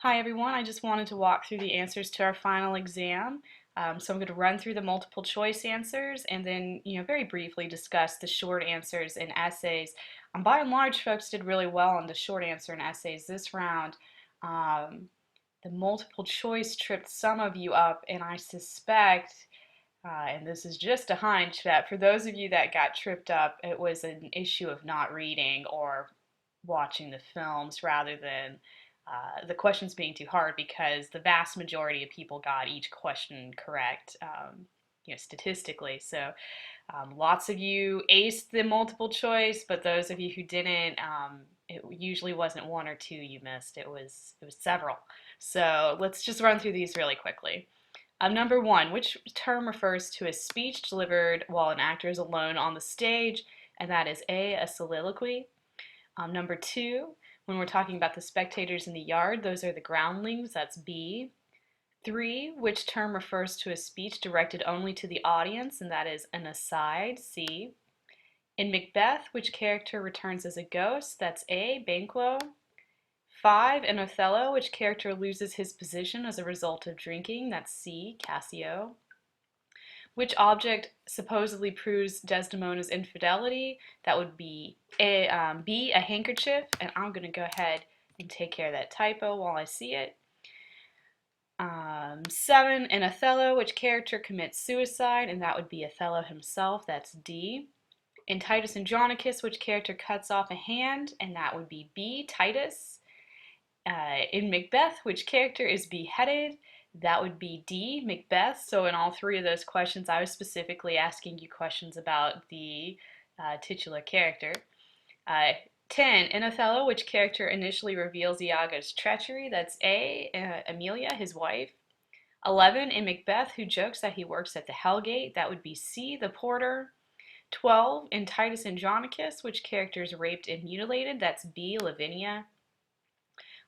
Hi everyone, I just wanted to walk through the answers to our final exam. So I'm going to run through the multiple choice answers and then, very briefly discuss the short answers and essays. By and large, folks did really well on the short answer and essays this round. Um, the multiple choice tripped some of you up, and I suspect, and this is just a hunch, that for those of you that got tripped up, it was an issue of not reading or watching the films rather than the questions being too hard, because the vast majority of people got each question correct, statistically. So lots of you aced the multiple choice, but those of you who didn't, it usually wasn't one or two you missed. It was several. So let's just run through these really quickly. Number one, which term refers to a speech delivered while an actor is alone on the stage? And that is a soliloquy. Number two, when we're talking about the spectators in the yard, those are the groundlings, that's B. Three, which term refers to a speech directed only to the audience, and that is an aside, C. In Macbeth, which character returns as a ghost, that's A, Banquo. Five, in Othello, which character loses his position as a result of drinking, that's C, Cassio. Which object supposedly proves Desdemona's infidelity? That would be B, a handkerchief, and I'm going to go ahead and take care of that typo while I see it. Seven, in Othello, which character commits suicide? And that would be Othello himself, that's D. In Titus Andronicus, which character cuts off a hand? And that would be B, Titus. In Macbeth, which character is beheaded? That would be D, Macbeth. So in all three of those questions, I was specifically asking you questions about the titular character. 10, in Othello, which character initially reveals Iago's treachery? That's A, Emilia, his wife. 11, in Macbeth, who jokes that he works at the Hellgate? That would be C, the porter. 12, in Titus Andronicus, which character is raped and mutilated? That's B, Lavinia.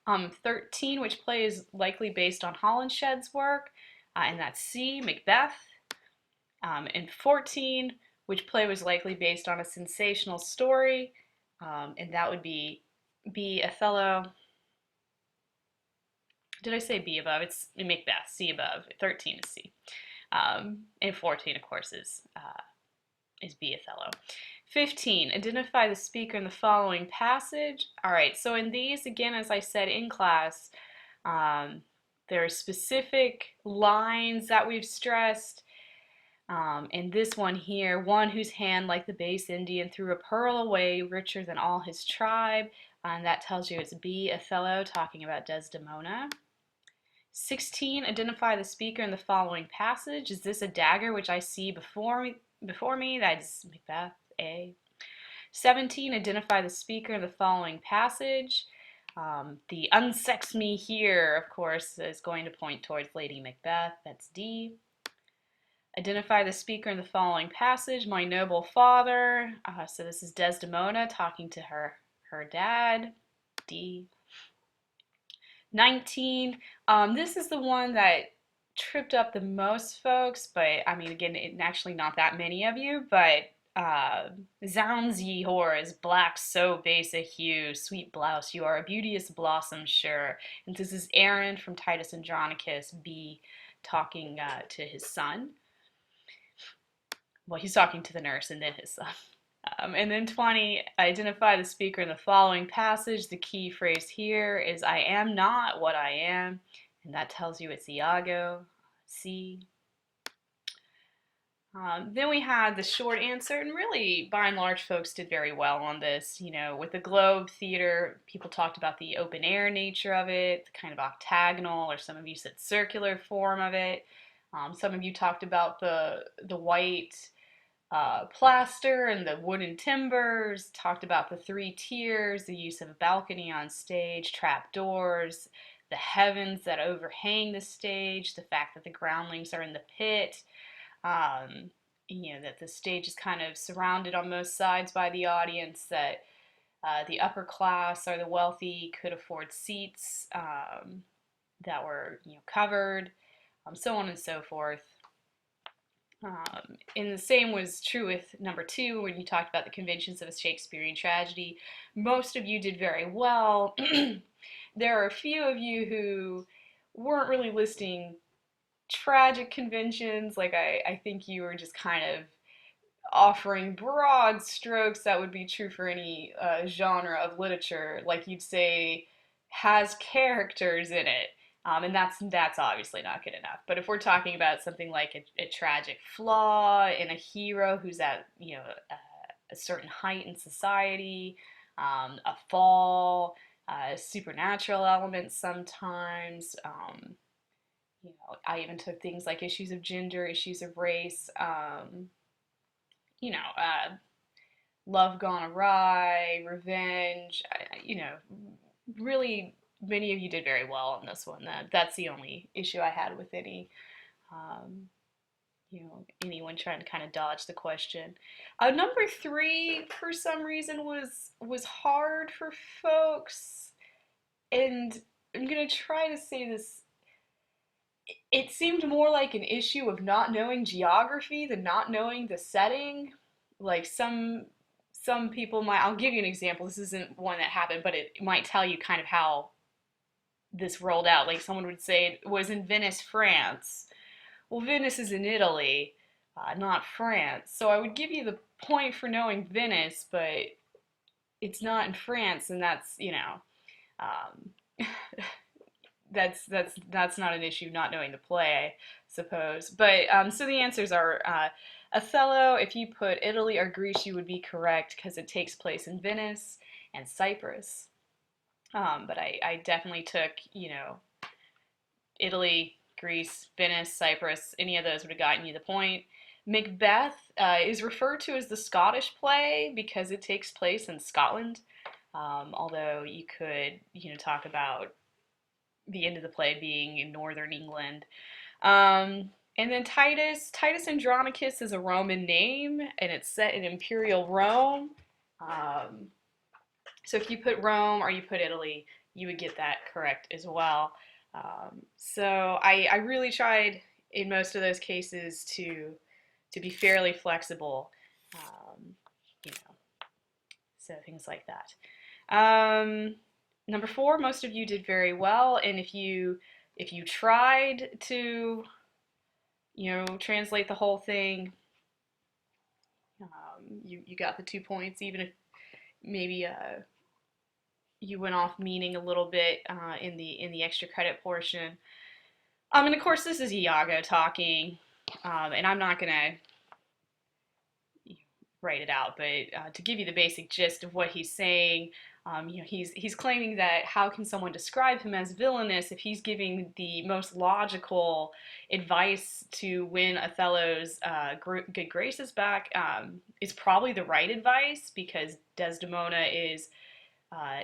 13, which play is likely based on Holinshed's work? And that's C, Macbeth. And 14, which play was likely based on a sensational story? And that would be B, Othello. Did I say B above? It's Macbeth, C above. 13 is C. And 14, of course, is B, Othello. 15, identify the speaker in the following passage. All right, so in these, again, as I said in class, there are specific lines that we've stressed. And this one here, one whose hand, like the base Indian, threw a pearl away richer than all his tribe. And that tells you it's B, Othello, talking about Desdemona. 16, identify the speaker in the following passage. Is this a dagger which I see before me? That's Macbeth, A. 17, identify the speaker in the following passage. The unsex me here, of course, is going to point towards Lady Macbeth. That's D. Identify the speaker in the following passage. My noble father. So this is Desdemona talking to her dad. D. 19. This is the one that tripped up the most folks, but I mean, again, actually not that many of you, but Zounds ye whores, black so base a hue, sweet blouse, you are a beauteous blossom sure. And this is Aaron from Titus Andronicus, B, talking to his son. Well, he's talking to the nurse and then his son. And then 20, identify the speaker in the following passage. The key phrase here is I am not what I am, and that tells you it's Iago, C. Then we had the short answer, and really, by and large, folks did very well on this. You know, with the Globe Theater, people talked about the open air nature of it, the kind of octagonal, or some of you said circular form of it. Some of you talked about the white plaster and the wooden timbers, talked about the three tiers, the use of a balcony on stage, trap doors, the heavens that overhang the stage, the fact that the groundlings are in the pit, that the stage is kind of surrounded on most sides by the audience, that the upper class or the wealthy could afford seats that were covered, so on and so forth. And the same was true with number 2 when you talked about the conventions of a Shakespearean tragedy. Most of you did very well. there are a few of you who weren't really listing tragic conventions. Like I think you were just kind of offering broad strokes that would be true for any genre of literature. Like you'd say, has characters in it. And that's obviously not good enough. But if we're talking about something like a tragic flaw in a hero who's at a certain height in society, a fall, supernatural elements sometimes. I even took things like issues of gender, issues of race. You know, love gone awry, revenge. Really, many of you did very well on this one. That's the only issue I had with um, anyone trying to kind of dodge the question. Number three, for some reason, was hard for folks, and I'm gonna try to say this. It seemed more like an issue of not knowing geography than not knowing the setting. Like some people might, I'll give you an example. This isn't one that happened, but it might tell you kind of how this rolled out. Like someone would say it was in Venice, France. Well, Venice is in Italy, not France. So I would give you the point for knowing Venice, but it's not in France, and um, that's not an issue not knowing the play, I suppose. But so the answers are Othello. If you put Italy or Greece, you would be correct because it takes place in Venice and Cyprus. But I definitely took Italy, Greece, Venice, Cyprus. Any of those would have gotten you the point. Macbeth is referred to as the Scottish play because it takes place in Scotland. Although you could talk about the end of the play being in northern England. And then Titus Andronicus is a Roman name, and it's set in Imperial Rome. Um, so if you put Rome or you put Italy, you would get that correct as well. So I really tried in most of those cases to be fairly flexible, um, you know, so things like that. Number four, most of you did very well, and if you tried to translate the whole thing, you got the 2 points, even if maybe you went off meaning a little bit in the extra credit portion. And of course, this is Iago talking, and I'm not gonna write it out, but to give you the basic gist of what he's saying, he's claiming that how can someone describe him as villainous if he's giving the most logical advice to win Othello's good graces back is probably the right advice because Desdemona is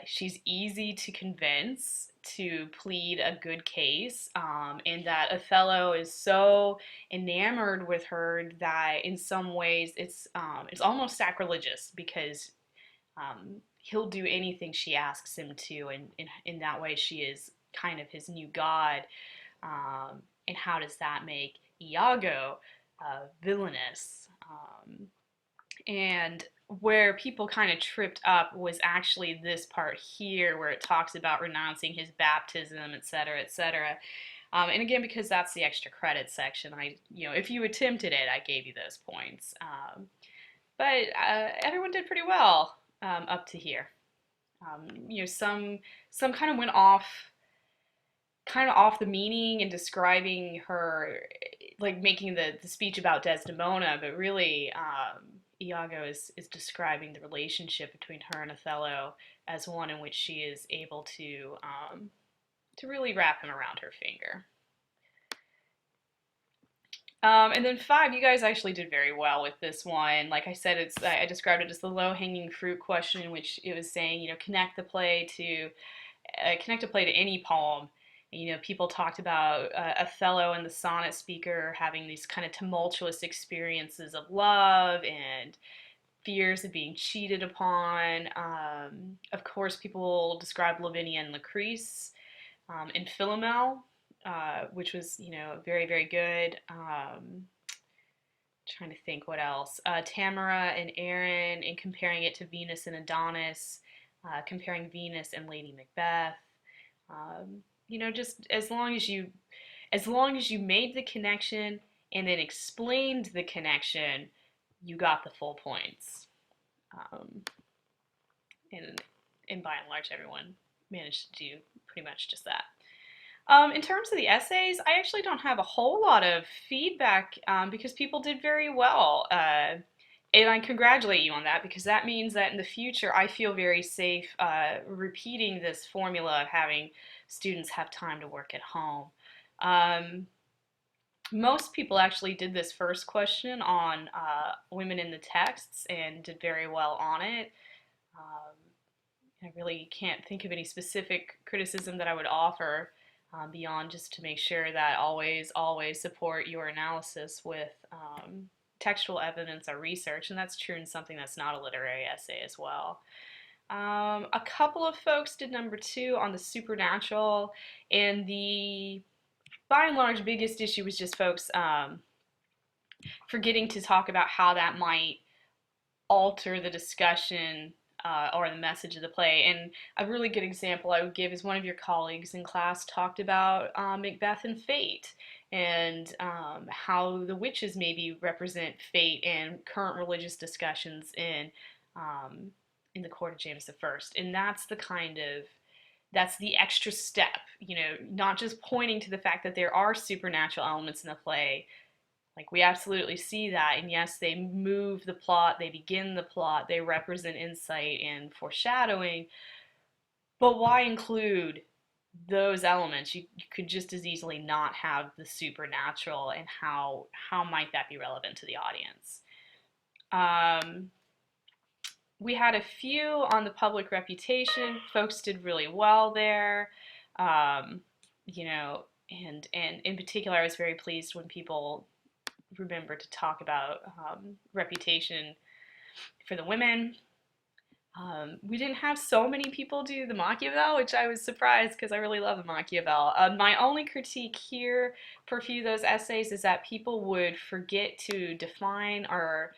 she's easy to convince to plead a good case, and that Othello is so enamored with her that in some ways it's almost sacrilegious because he'll do anything she asks him to, and in that way she is kind of his new god. And how does that make Iago villainous? And where people kind of tripped up was actually this part here where it talks about renouncing his baptism, etc., etc. And again, because that's the extra credit section, if you attempted it, I gave you those points. But everyone did pretty well up to here. Some kind of went off the meaning and describing her, like making the speech about Desdemona, but really Iago is describing the relationship between her and Othello as one in which she is able to really wrap him around her finger. And then five, you guys actually did very well with this one. Like I said, I described it as the low-hanging fruit question, in which it was saying, connect the play to any poem. People talked about Othello and the sonnet speaker having these kind of tumultuous experiences of love and fears of being cheated upon. Of course, people describe Lavinia and Lucrece, and Philomel, which was, very, very good. Trying to think what else. Tamara and Aaron, and comparing it to Venus and Adonis, comparing Venus and Lady Macbeth. Just as long as you made the connection and then explained the connection, you got the full points. Um, and, and by and large, everyone managed to do pretty much just that. In terms of the essays, I actually don't have a whole lot of feedback because people did very well. And I congratulate you on that because that means that in the future I feel very safe repeating this formula of having students have time to work at home. Um, Most people actually did this first question on women in the texts and did very well on it. Um, I really can't think of any specific criticism that I would offer beyond just to make sure that always support your analysis with textual evidence or research, and that's true in something that's not a literary essay as well. A couple of folks did number 2 on the supernatural, and the by and large biggest issue was just folks forgetting to talk about how that might alter the discussion or the message of the play. And a really good example I would give is one of your colleagues in class talked about Macbeth and fate, and how the witches maybe represent fate and current religious discussions in the court of James I. And that's the extra step, not just pointing to the fact that there are supernatural elements in the play. Like, we absolutely see that, and yes, they move the plot, they begin the plot, they represent insight and foreshadowing, but why include those elements? You could just as easily not have the supernatural, and how might that be relevant to the audience? Um, we had a few on the public reputation. Folks did really well there. Um, and in particular, I was very pleased when people remember to talk about reputation for the women. We didn't have so many people do the Machiavel, which I was surprised because I really love the Machiavel. My only critique here for a few of those essays is that people would forget to define or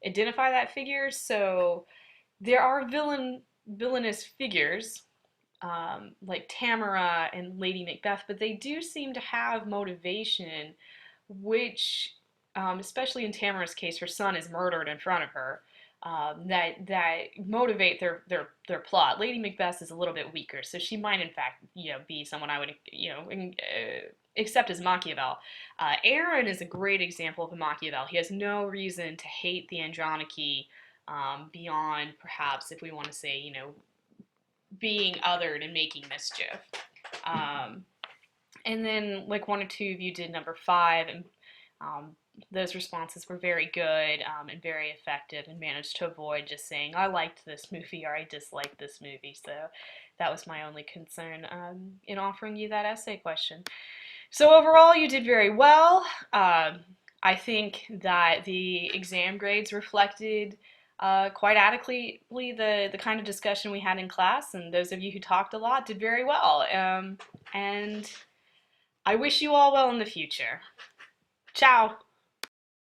identify that figure. So there are villainous figures like Tamara and Lady Macbeth, but they do seem to have motivation, which, especially in Tamara's case, her son is murdered in front of her. That motivate their plot. Lady Macbeth is a little bit weaker, so she might in fact be someone I would accept as Machiavel. Aaron is a great example of a Machiavel. He has no reason to hate the Andromache beyond perhaps, if we want to say, being othered and making mischief. Um, and then like 1 or 2 of you did number 5, and those responses were very good and very effective, and managed to avoid just saying I liked this movie or I disliked this movie. So that was my only concern in offering you that essay question. So overall, you did very well. I think that the exam grades reflected quite adequately the kind of discussion we had in class, and those of you who talked a lot did very well. And I wish you all well in the future. Ciao!